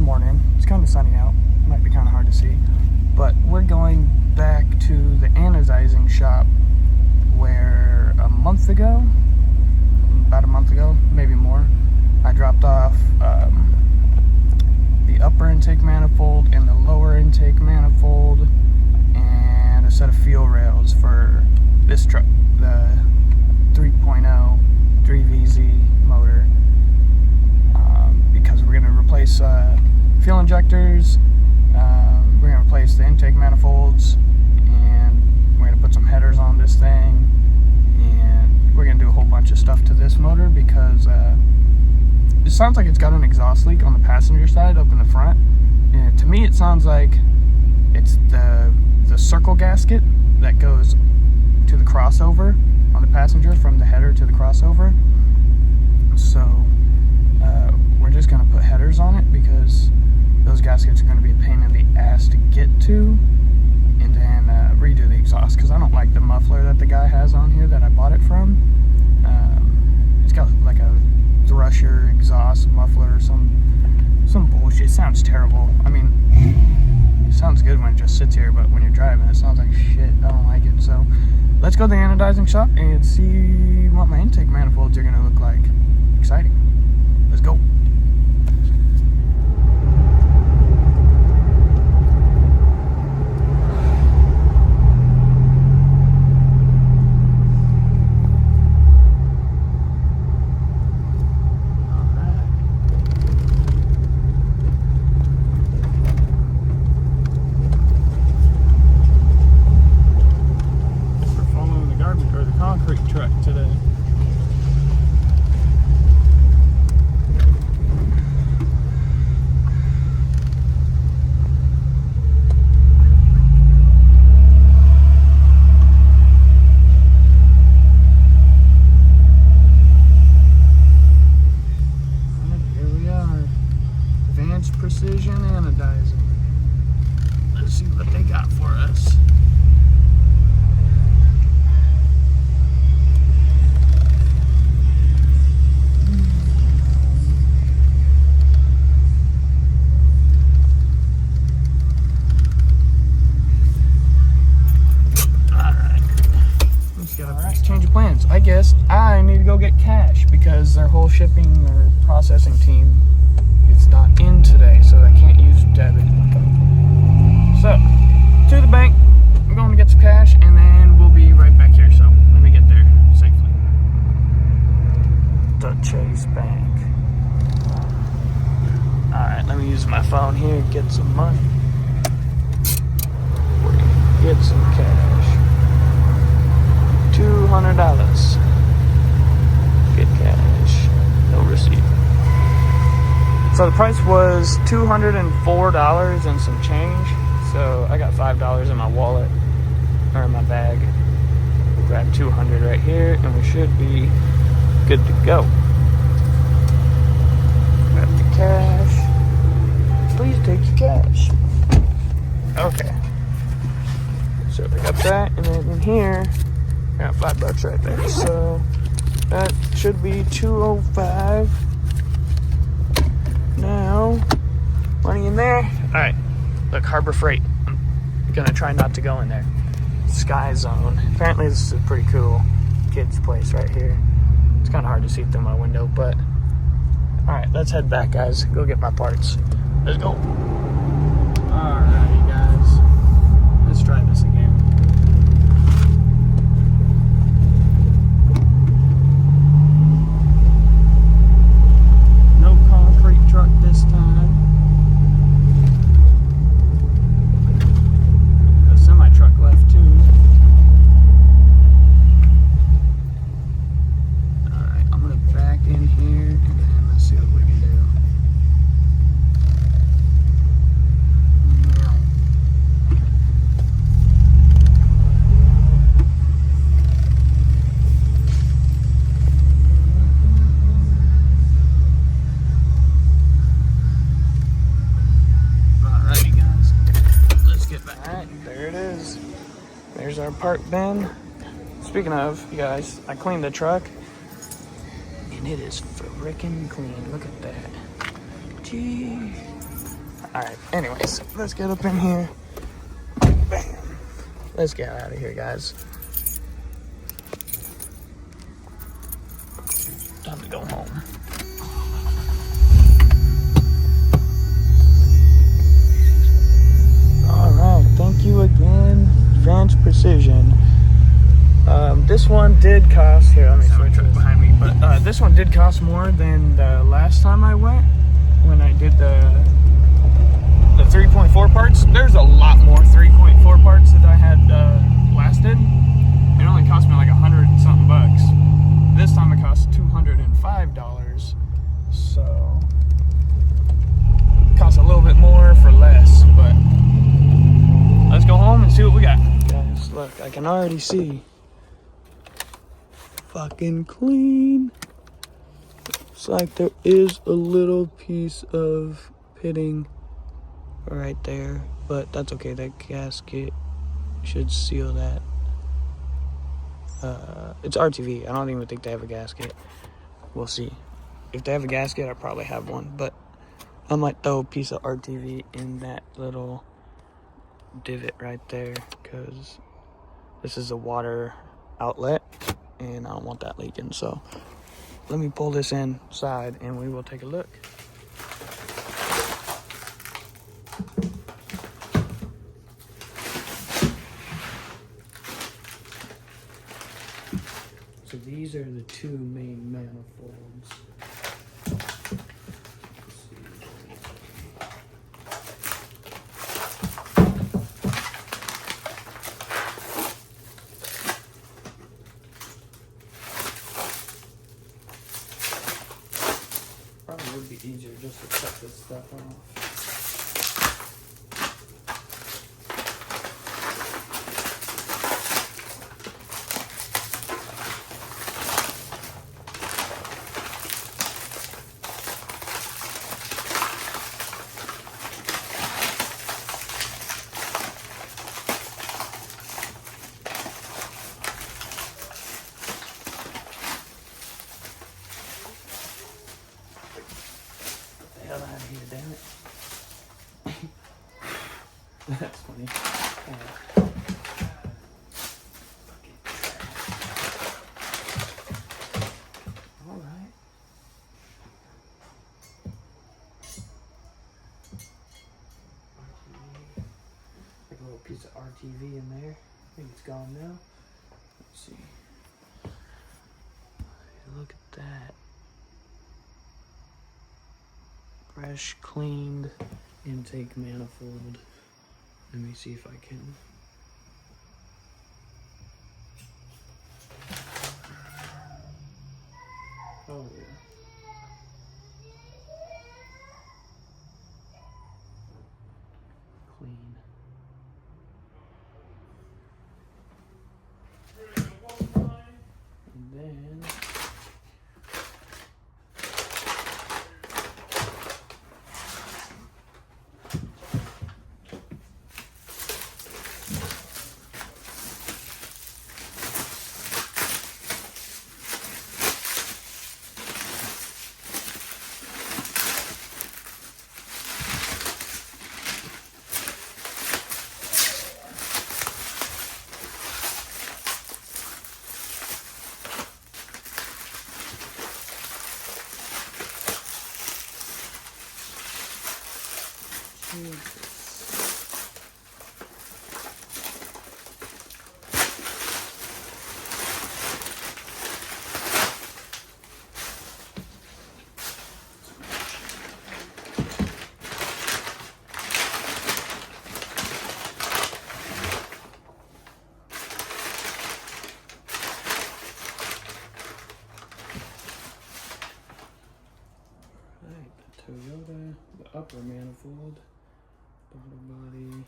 morning. It's kind of sunny out. Might be kind of hard to see. But we're going back to the anodizing shop where about a month ago, maybe more, I dropped off the upper intake manifold and the lower intake manifold and a set of fuel rails for this truck, the 3.0 3VZ motor, because we're going to replace fuel injectors, we're going to replace the intake manifolds, and we're going to put some headers on this thing, and we're going to do a whole bunch of stuff to this motor because it sounds like it's got an exhaust leak on the passenger side up in the front. And to me it sounds like it's the circle gasket that goes to the crossover on the passenger from the header to the crossover. So we're just going to put headers on it because those gaskets are going to be a pain in the ass to get to, and then redo the exhaust because I don't like the muffler that the guy has on here that I bought it from. It's got like a Thrusher exhaust muffler or some bullshit. It sounds terrible. I mean, it sounds good when it just sits here, but when you're driving it sounds like shit. I don't like it. So let's go to the anodizing shop and see what my intake manifolds are going to look like. Exciting. Let's go. Truck today. Here we are. Advanced Precision Anodizing. Let's see what they got for us. Change of plans. I guess I need to go get cash because their whole shipping or processing team is not in today, so I can't use debit. So, to the bank. I'm going to get some cash, and then we'll be right back here. So, let me get there safely. The Chase Bank. Alright, let me use my phone here and get some money. Get some cash. $200. Get cash. No receipt. So the price was $204 and some change. So I got $5 in my wallet, or in my bag. We'll grab $200 right here and we should be good to go. Grab the cash. Please take your cash. Okay. So we got that, and then in here I got $5 right there, so that should be $205. Now, money in there. Alright, look, Harbor Freight. I'm gonna try not to go in there. Sky Zone. Apparently this is a pretty cool kids place right here. It's kind of hard to see through my window, but alright, let's head back, guys. Go get my parts. Let's go. Alrighty, guys. Let's try this again. Truck this time. A semi truck left too. Alright, I'm gonna back in here and then let's see what we can do. There's our part bin. Speaking of, you guys, I cleaned the truck and it is freaking clean. Look at that. Gee. Alright, anyways, let's get up in here. Bam. Let's get out of here, guys. Time to go home. Alright, thank you again, Advanced Precision. This one did cost, here, let me switch it behind me, but this one did cost more than the last time I went, when I did the 3.4 parts. There's a lot more 3.4 parts that I had last did. It only cost me like $100 and something bucks. This time it cost $205, so it costs a little bit more for less, but let's go home and see what we got. Guys, look, I can already see. Fucking clean. It's like there is a little piece of pitting right there, but that's okay. That gasket should seal that. It's RTV. I don't even think they have a gasket. We'll see. If they have a gasket, I probably have one, but I might throw a piece of RTV in that little divot right there, because this is a water outlet and I don't want that leaking. So let me pull this inside and we will take a look. So these are the two main manifolds. Probably would be easier just to cut this stuff off. Out of here, damn it. That's funny. Alright. Like a little piece of RTV in there. I think it's gone now. Let's see. Look at that. Fresh, cleaned intake manifold. Let me see if I can. Oh yeah. Clean. And then Toyota, the upper manifold, bottom body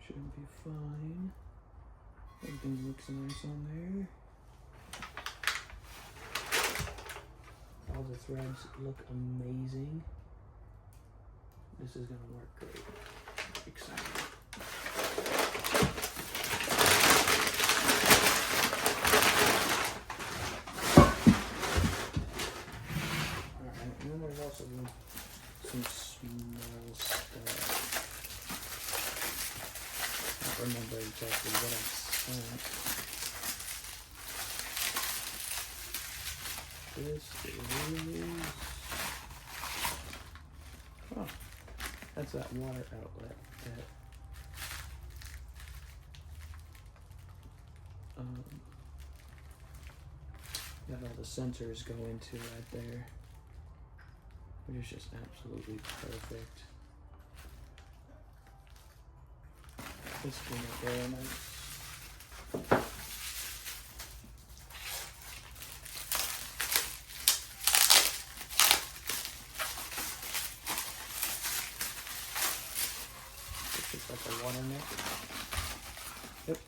should be fine. Everything looks nice on there. All the threads look amazing. This is gonna work great. Excited. And then there's also some small stuff. I don't remember exactly what I sent. This is... Oh, that's that water outlet that that all the sensors go into right there, which is just absolutely perfect. This came out very nice. It's just like a water neck. Yep.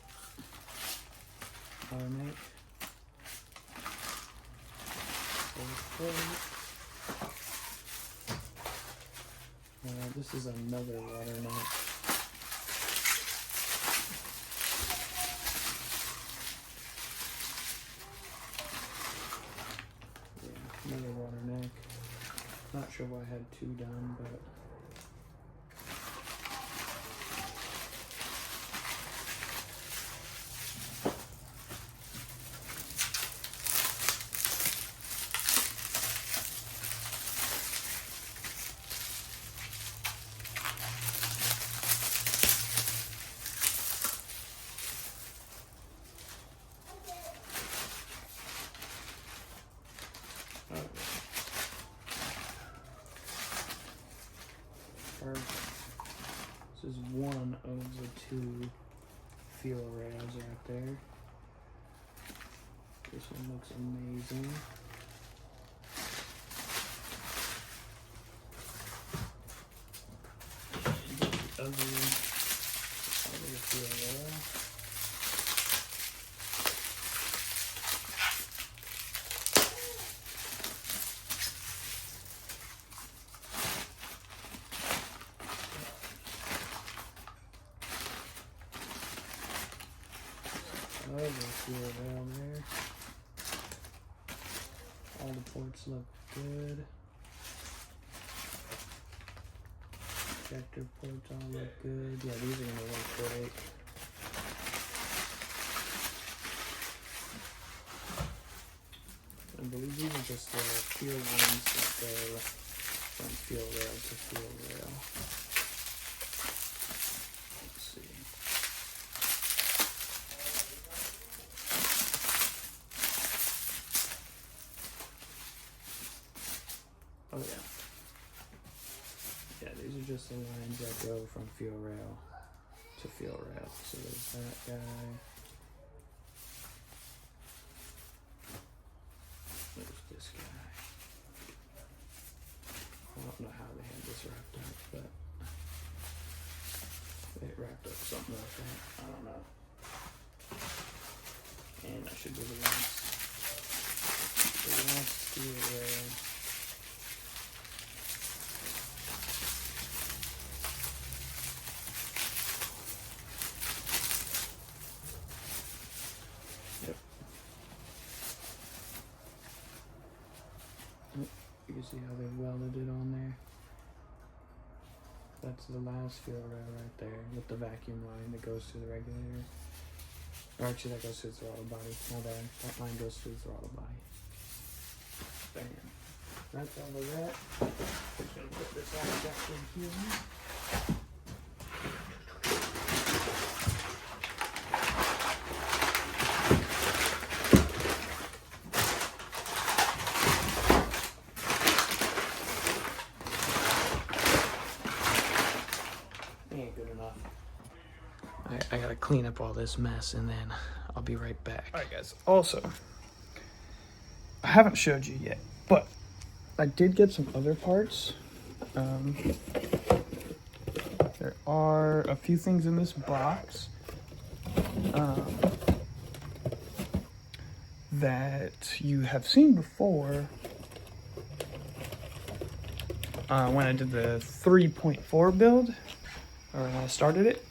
Water neck. This is another water neck. Yeah, another water neck. Not sure why I had two done, but this is one of the two fuel rails right there. This one looks amazing. The other fuel rail. Fuel rail there. All the ports look good. Injector ports all look good. Yeah, these are gonna look great. I believe these are just the fuel lines that go from fuel rail to fuel rail. Oh yeah. Yeah, these are just the lines that go from fuel rail to fuel rail. So there's that guy. There's this guy. I don't know how they had this wrapped up, but they wrapped up something like that. I don't know. And that should be the last fuel rail. You can see how they welded it on there. That's the last fuel rail right there with the vacuum line that goes to the regulator. Or actually that goes to the throttle body. My bad. That line goes to the throttle body. Bam. That's all of that. Just gonna put this out back in here. I gotta clean up all this mess and then I'll be right back. Alright guys, also, I haven't showed you yet, but I did get some other parts. There are a few things in this box that you have seen before when I did the 3.4 build, or when I started it.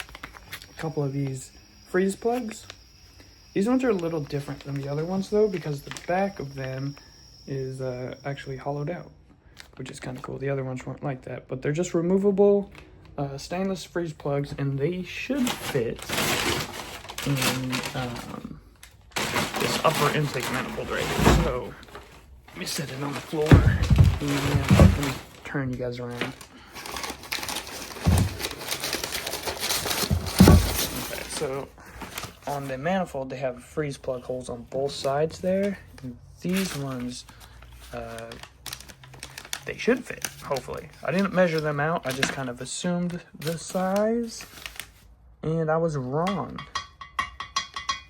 A couple of these freeze plugs. These ones are a little different than the other ones though, because the back of them is actually hollowed out. which is kind of cool. The other ones weren't like that, but they're just removable stainless freeze plugs, and they should fit in this upper intake manifold right here. So let me set it on the floor and let me turn you guys around. Okay, so on the manifold, they have freeze plug holes on both sides there. And these ones, they should fit, hopefully. I didn't measure them out. I just kind of assumed the size, and I was wrong.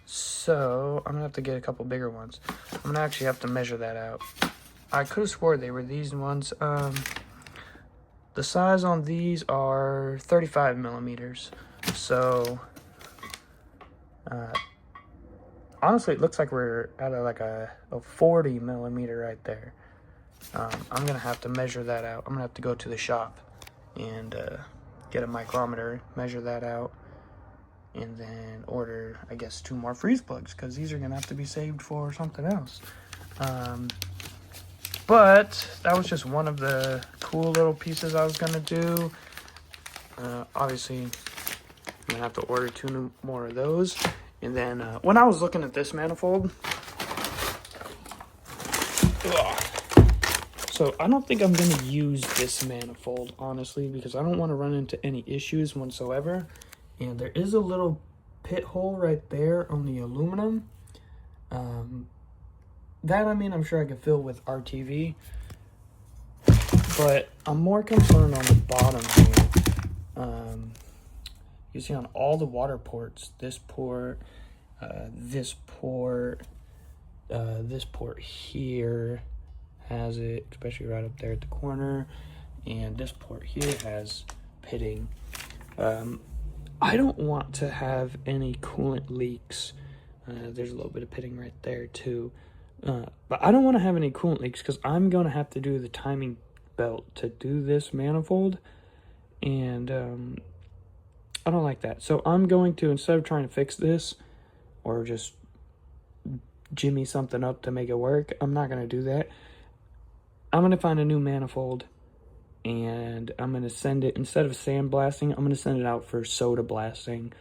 So I'm gonna have to get a couple bigger ones. I'm gonna actually have to measure that out. I could have swore they were these ones. The size on these are 35 millimeters. So honestly, it looks like we're at like a 40 millimeter right there. I'm gonna have to measure that out. I'm gonna have to go to the shop and get a micrometer, measure that out, and then order, I guess, 2 more freeze plugs, because these are gonna have to be saved for something else. But that was just one of the cool little pieces I was gonna do. Obviously, I'm gonna have to order 2 more of those. And then when I was looking at this manifold, so I don't think I'm gonna use this manifold, honestly, because I don't want to run into any issues whatsoever. And there is a little pit hole right there on the aluminum. That, I mean, I'm sure I could fill with RTV. But I'm more concerned on the bottom here. You see on all the water ports, this port here has it, especially right up there at the corner, and this port here has pitting. I don't want to have any coolant leaks. There's a little bit of pitting right there too, but I don't want to have any coolant leaks because I'm going to have to do the timing belt to do this manifold, and I don't like that. So I'm going to, instead of trying to fix this or just jimmy something up to make it work, I'm not going to do that. I'm going to find a new manifold, and I'm going to send it, instead of sandblasting, I'm going to send it out for soda blasting,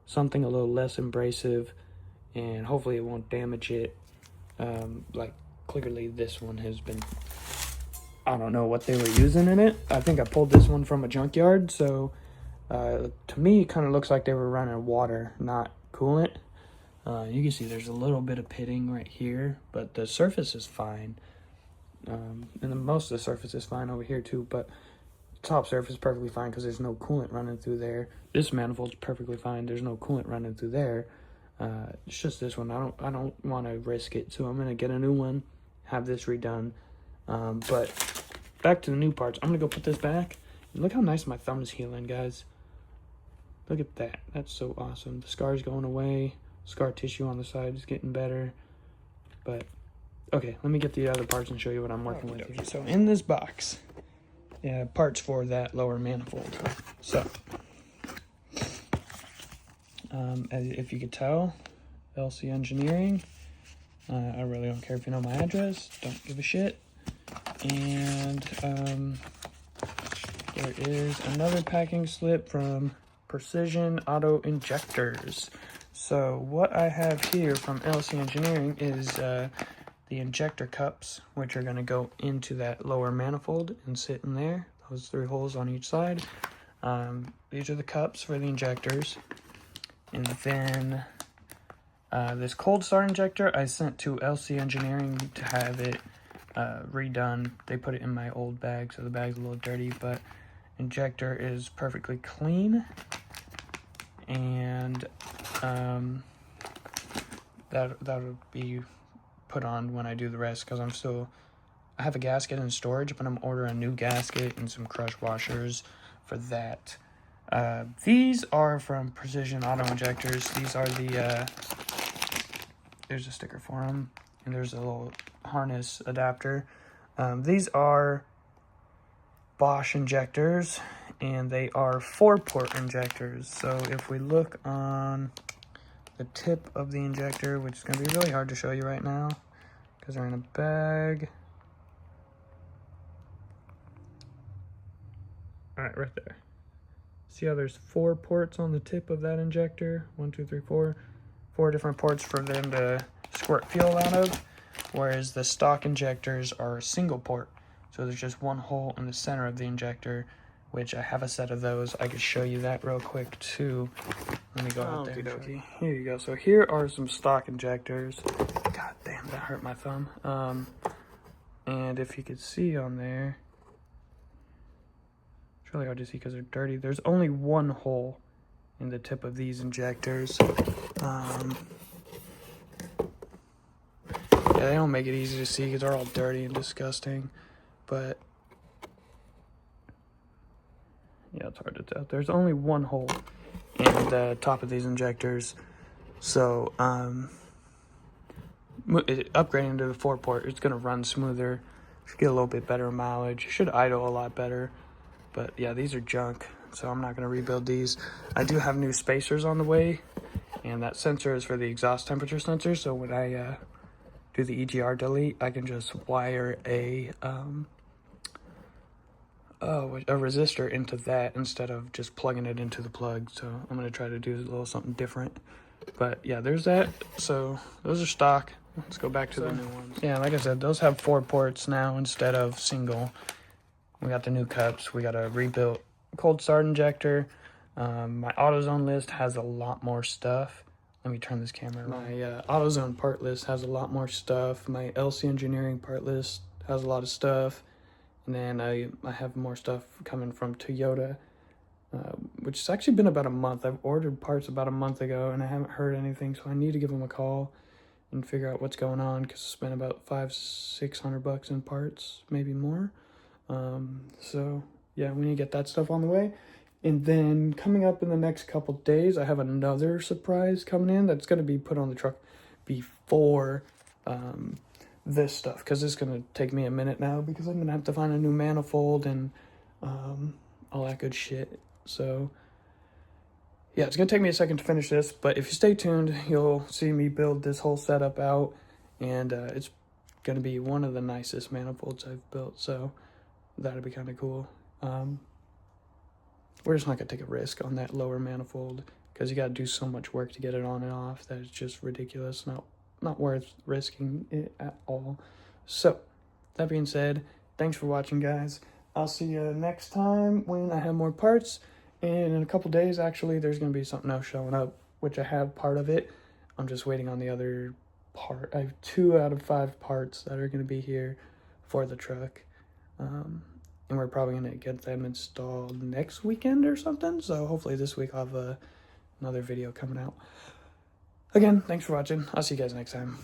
something a little less abrasive, and hopefully it won't damage it. Like, clearly this one has been, I don't know what they were using in it. I think I pulled this one from a junkyard, so to me it kind of looks like they were running water, not coolant. You can see there's a little bit of pitting right here, but the surface is fine. And then most of the surface is fine over here too, but top surface is perfectly fine because there's no coolant running through there. This manifold's perfectly fine. There's no coolant running through there. It's just this one. I don't want to risk it, so I'm gonna get a new one, have this redone. But back to the new parts. I'm gonna go put this back. And look how nice my thumb is healing, guys. Look at that. That's so awesome. The scar's going away. Scar tissue on the side is getting better. But okay, let me get the other parts and show you what I'm working with here. So in this box, parts for that lower manifold. So, if you could tell, LC Engineering. I really don't care if you know my address. Don't give a shit. And there is another packing slip from Precision Auto Injectors. So what I have here from LC Engineering is the injector cups, which are going to go into that lower manifold and sit in there. Those 3 holes on each side. These are the cups for the injectors. And then this cold start injector I sent to LC Engineering to have it redone. They put it in my old bag, so the bag's a little dirty, but injector is perfectly clean. And that'll be put on when I do the rest, because I have a gasket in storage, but I'm ordering a new gasket and some crush washers for that. These are from Precision Auto Injectors. These are the there's a sticker for them, and there's a little harness adapter. These are Bosch injectors, and they are 4-port injectors. So if we look on the tip of the injector, which is going to be really hard to show you right now because they're in a bag. All right, right there. See how there's 4 ports on the tip of that injector? 1, 2, 3, 4. 4 different ports for them to squirt fuel out of, whereas the stock injectors are a single port. So there's just one hole in the center of the injector, which I have a set of those. I could show you that real quick too. Let me go out there. Okey-dokey. Here you go. So here are some stock injectors. God damn, that hurt my thumb. And if you could see on there, it's really hard to see because they're dirty. There's only one hole in the tip of these injectors. Yeah, they don't make it easy to see because they're all dirty and disgusting. But yeah, it's hard to tell. There's only one hole in the top of these injectors. So upgrading to the 4-port, it's going to run smoother. Should get a little bit better mileage. Should idle a lot better. But yeah, these are junk, so I'm not going to rebuild these. I do have new spacers on the way, and that sensor is for the exhaust temperature sensor. So when I do the EGR delete, I can just wire a resistor into that instead of just plugging it into the plug. So I'm going to try to do a little something different. But yeah, there's that. So those are stock. Let's go back to the new ones. Yeah, like I said, those have 4 ports now instead of single. We got the new cups. We got a rebuilt cold start injector. My AutoZone list has a lot more stuff. Let me turn this camera around. My AutoZone part list has a lot more stuff. My LC Engineering part list has a lot of stuff. And then I have more stuff coming from Toyota, which has actually been about a month. I've ordered parts about a month ago, and I haven't heard anything, so I need to give them a call and figure out what's going on, because it's been about $500-600 in parts, maybe more. So yeah, we need to get that stuff on the way. And then coming up in the next couple days, I have another surprise coming in that's going to be put on the truck before this stuff, because it's going to take me a minute now, because I'm going to have to find a new manifold and all that good shit. So yeah, it's going to take me a second to finish this, but if you stay tuned, you'll see me build this whole setup out, and it's going to be one of the nicest manifolds I've built, so that'd be kind of cool. We're just not going to take a risk on that lower manifold, because you got to do so much work to get it on and off that it's just ridiculous. Not worth risking it at all. So that being said, thanks for watching, guys. I'll see you next time when I have more parts. And in a couple days, actually, there's going to be something else showing up, which I have part of it. I'm just waiting on the other part. I have 2 out of 5 parts that are going to be here for the truck. And we're probably going to get them installed next weekend or something. So hopefully this week I'll have another video coming out. Again, thanks for watching. I'll see you guys next time.